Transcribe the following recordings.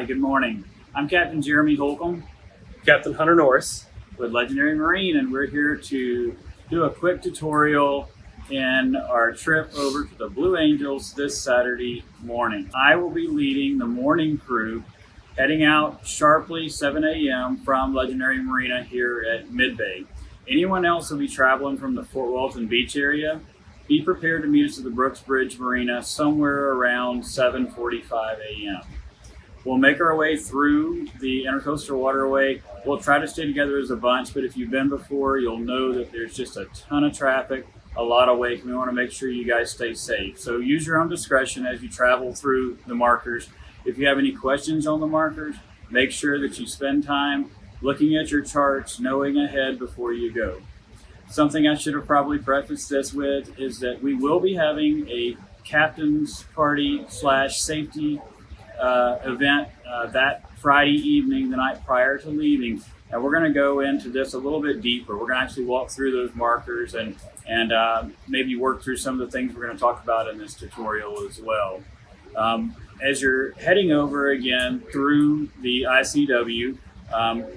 good morning. I'm Captain Jeremy Holcomb Captain Hunter Norris. with Legendary Marine, and we're here to do a quick tutorial in our trip over to the Blue Angels this Saturday morning. I will be leading the morning crew heading out sharply 7 a.m. from Legendary Marina here at Mid-Bay. Anyone else will be traveling from the Fort Walton Beach area. Be prepared to meet us at the Brooks Bridge Marina somewhere around 7:45 a.m. We'll make our way through the Intercoastal Waterway. We'll try to stay together as a bunch, but if you've been before, you'll know that there's just a ton of traffic, a lot of wake, and we want to make sure you guys stay safe. So use your own discretion as you travel through the markers. If you have any questions on the markers, make sure that you spend time looking at your charts, knowing ahead before you go. Something I should have probably prefaced this with is that we will be having a captain's party / safety event that Friday evening, the night prior to leaving. And we're going to go into this a little bit deeper. We're going to actually walk through those markers and maybe work through some of the things we're going to talk about in this tutorial as well. As you're heading over again through the ICW,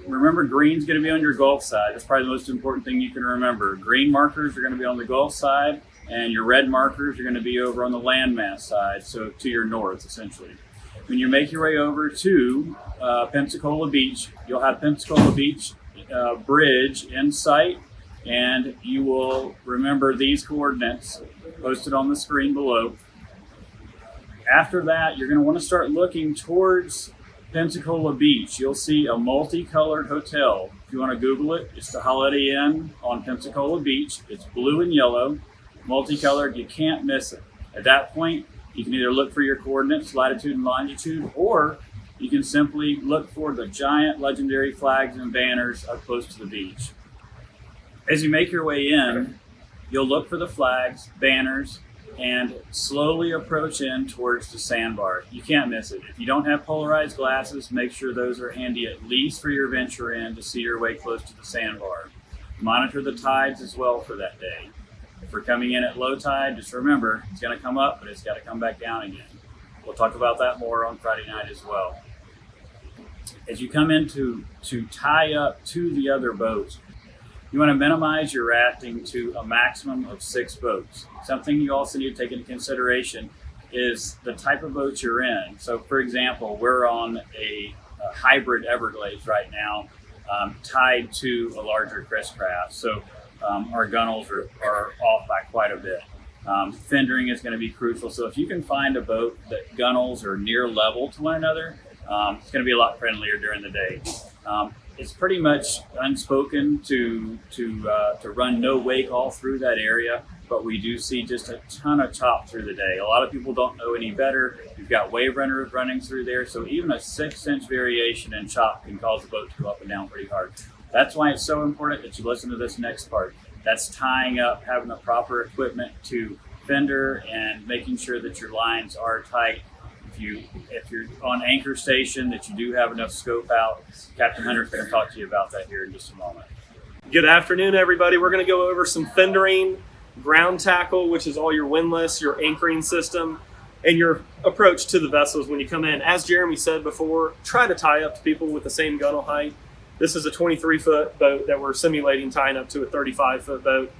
remember green's going to be on your Gulf side. That's probably the most important thing you can remember. Green markers are going to be on the Gulf side, and your red markers are going to be over on the landmass side, so to your north essentially. When you make your way over to Pensacola Beach, you'll have Pensacola Beach Bridge in sight, and you will remember these coordinates posted on the screen below. After that, you're going to want to start looking towards Pensacola Beach. You'll see a multicolored hotel. If you want to Google it, it's the Holiday Inn on Pensacola Beach. It's blue and yellow, multicolored. You can't miss it. At that point, you can either look for your coordinates, latitude and longitude, or you can simply look for the giant legendary flags and banners up close to the beach. As you make your way in, you'll look for the flags, banners, and slowly approach in towards the sandbar. You can't miss it. If you don't have polarized glasses, make sure those are handy at least for your venture in to see your way close to the sandbar. Monitor the tides as well for that day. If we're coming in at low tide, just remember, it's going to come up, but it's got to come back down again. We'll talk about that more on Friday night as well. As you come in to tie up to the other boats, you want to minimize your rafting to a maximum of 6 boats. Something you also need to take into consideration is the type of boat you're in. So for example, we're on a hybrid Everglades right now, tied to a larger Chris craft. So our gunnels are off by quite a bit. Fendering is going to be crucial. So if you can find a boat that gunnels are near level to one another, it's going to be a lot friendlier during the day. It's pretty much unspoken to run no wake all through that area, but we do see just a ton of chop through the day. A lot of people don't know any better. You've got wave runners running through there, so even a 6-inch variation in chop can cause the boat to go up and down pretty hard. That's why it's so important that you listen to this next part. That's tying up, having the proper equipment to fender, and making sure that your lines are tight. If you're on anchor station, that you do have enough scope out. Captain Hunter's going to talk to you about that here in just a moment. Good afternoon, everybody. We're going to go over some fendering, ground tackle, which is all your windlass, your anchoring system, and your approach to the vessels when you come in. As Jeremy said before, try to tie up to people with the same gunnel height. This is a 23-foot boat that we're simulating tying up to a 35-foot boat.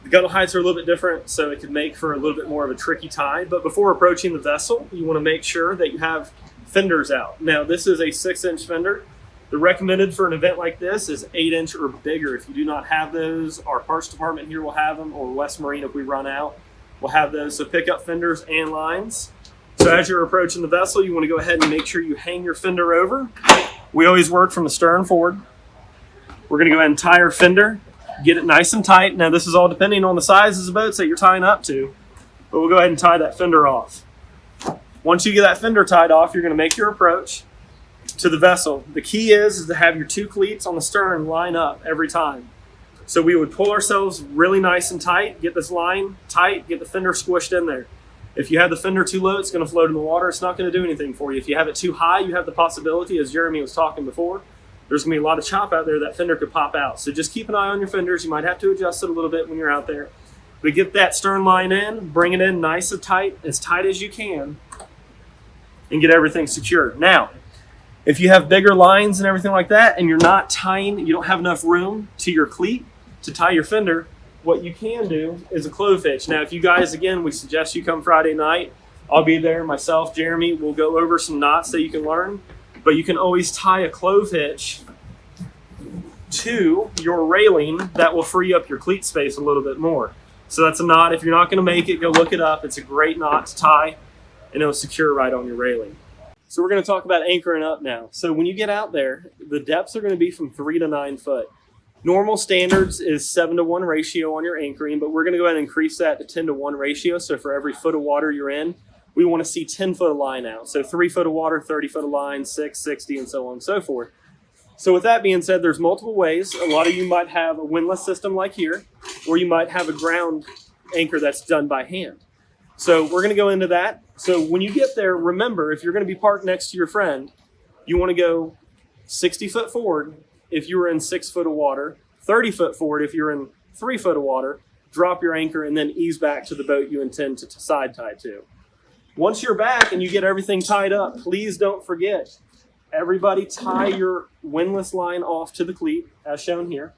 The gunnel heights are a little bit different, so it could make for a little bit more of a tricky tie. But before approaching the vessel, you want to make sure that you have fenders out. Now, this is a 6-inch fender. The recommended for an event like this is 8-inch or bigger. If you do not have those, our parts department here will have them, or West Marine, if we run out, will have those. So pick up fenders and lines. So as you're approaching the vessel, you want to go ahead and make sure you hang your fender over. We always work from the stern forward. We're going to go ahead and tie our fender. Get it nice and tight. Now this is all depending on the sizes of boats that you're tying up to, but we'll go ahead and tie that fender off. Once you get that fender tied off, you're going to make your approach to the vessel. The key is to have your 2 cleats on the stern line up every time. So we would pull ourselves really nice and tight, get this line tight, get the fender squished in there. If you have the fender too low, it's going to float in the water. It's not going to do anything for you. If you have it too high, you have the possibility, as Jeremy was talking before, there's going to be a lot of chop out there, that fender could pop out. So just keep an eye on your fenders. You might have to adjust it a little bit when you're out there. But get that stern line in, bring it in nice and tight as you can, and get everything secured. Now, If you have bigger lines and everything like that, and you're not tying, you don't have enough room to your cleat to tie your fender, what you can do is a clove hitch. Now, if you guys, again, we suggest you come Friday night. I'll be there, myself, Jeremy. We'll go over some knots that you can learn, but you can always tie a clove hitch to your railing. That will free up your cleat space a little bit more. So that's a knot. If you're not going to make it, go look it up. It's a great knot to tie, and it'll secure right on your railing. So we're going to talk about anchoring up now. So when you get out there, the depths are going to be from 3 to 9 foot. Normal standards is 7-to-1 ratio on your anchoring, but we're going to go ahead and increase that to 10-to-1 ratio. So for every foot of water you're in, we want to see 10 foot of line out. So 3 foot of water, 30 foot of line, 6, 60, and so on and so forth. So with that being said, there's multiple ways. A lot of you might have a windlass system like here, or you might have a ground anchor that's done by hand. So we're going to go into that. So when you get there, remember, if you're going to be parked next to your friend, you want to go 60 foot forward if you were in 6 foot of water, 30 foot forward if you're in 3 foot of water, drop your anchor, and then ease back to the boat you intend to side tie to. Once you're back and you get everything tied up, please don't forget, everybody tie your windlass line off to the cleat, as shown here,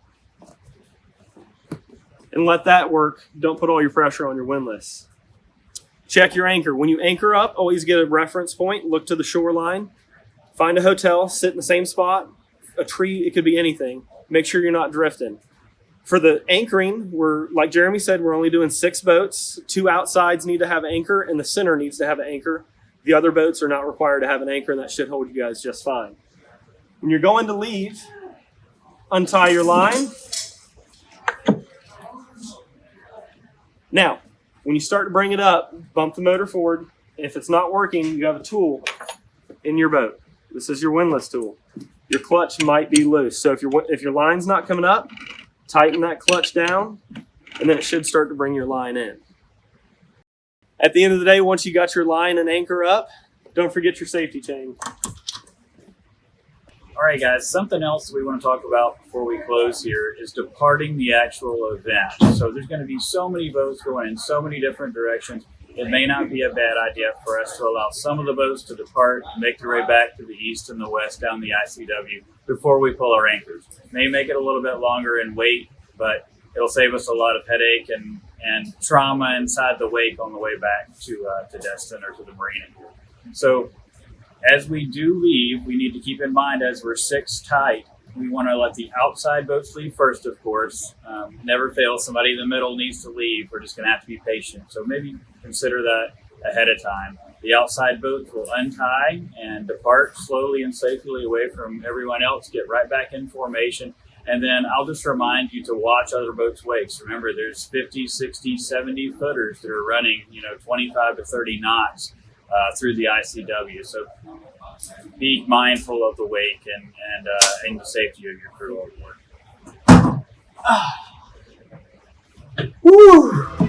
and let that work. Don't put all your pressure on your windlass. Check your anchor. When you anchor up, always get a reference point, look to the shoreline, find a hotel, sit in the same spot, a tree, it could be anything. Make sure you're not drifting. For the anchoring, like Jeremy said, we're only doing 6 boats. 2 outsides need to have an anchor, and the center needs to have an anchor. The other boats are not required to have an anchor, and that should hold you guys just fine. When you're going to leave, untie your line. Now, when you start to bring it up, bump the motor forward. If it's not working, you have a tool in your boat. This is your windlass tool. Your clutch might be loose. So if your line's not coming up, tighten that clutch down, and then it should start to bring your line in. At the end of the day, once you got your line and anchor up, don't forget your safety chain. All right, guys, something else we want to talk about before we close here is departing the actual event. So there's going to be so many boats going in so many different directions. It may not be a bad idea for us to allow some of the boats to depart, make their way back to the east and the west down the ICW before we pull our anchors. It may make it a little bit longer and wait, but it'll save us a lot of headache and trauma inside the wake on the way back to Destin or to the marina. So as we do leave, we need to keep in mind, as we're 6 tight, we want to let the outside boats leave first, of course. Never fail, somebody in the middle needs to leave. We're just going to have to be patient. So maybe consider that ahead of time. The outside boats will untie and depart slowly and safely away from everyone else, get right back in formation. And then I'll just remind you to watch other boats' wakes. Remember, there's 50, 60, 70 footers that are running, 25 to 30 knots through the ICW. So be mindful of the wake and the safety of your crew on board. Woo!